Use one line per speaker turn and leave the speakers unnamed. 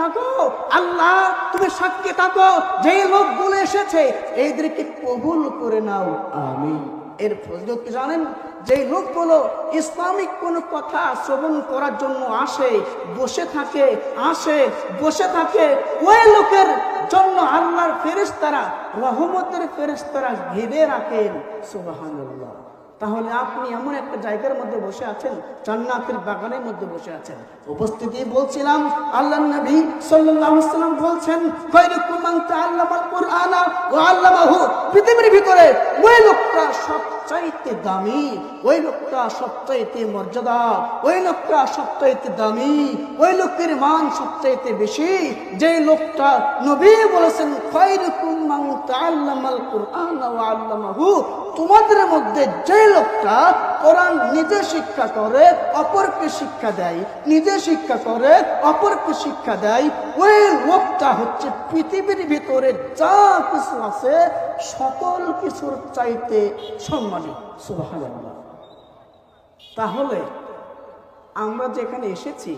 থাকো, আল্লাহ তুমি সাক্ষী থাকো, যে লোকগুলো এসেছে এইদেরকে কবুল করে নাও, আমিন। এর ফজিলত কি জানেন? যে লোকগুলো ইসলামিক কোন কথা শ্রবণ করার জন্য আসে, বসে থাকে, ওই লোকের জন্য আল্লাহর ফেরেশতারা, রহমতের ফেরেশতারা ঘিরে রাখেন। সুবহানাল্লাহ। তাহলে আপনি এমন একটা জায়গার মধ্যে বসে আছেন, জান্নাতের বাগানের মধ্যে বসে আছেন। উপস্থিতি বলছিলাম, আল্লাহর নবী সাল্লাল্লাহু আলাইহি ওয়াসাল্লাম বলছেন, খায়রুকুম মান তাআল্লামাল কুরআনা ওয়া আল্লামাহু। পৃথিবীর ভিতরে ওই লোকটা সবচাইতে দামি, ওই লোকটা সবচাইতে মর্যাদা, ওই লোকটা সবচাইতে দামি, ওই লোকের মান সবচাইতে বেশি যে লোকটা নবী বলেছেন, খায়রুকুম মান তাআল্লামাল কুরআনা ওয়া আল্লামাহু। তোমাদের মধ্যে যে লোকটা কোরআন নিজে শিক্ষা করে অপরকে শিক্ষা দেয়, নিজে শিক্ষা করে অপরকে শিক্ষা দেয়, ওই লোকটা হচ্ছে পৃথিবীর ভিতরে যা কিছু আছে সকল কিছুর চাইতে সম্মানী। সুবহানাল্লাহ। তাহলে আমরা যেখানে এসেছি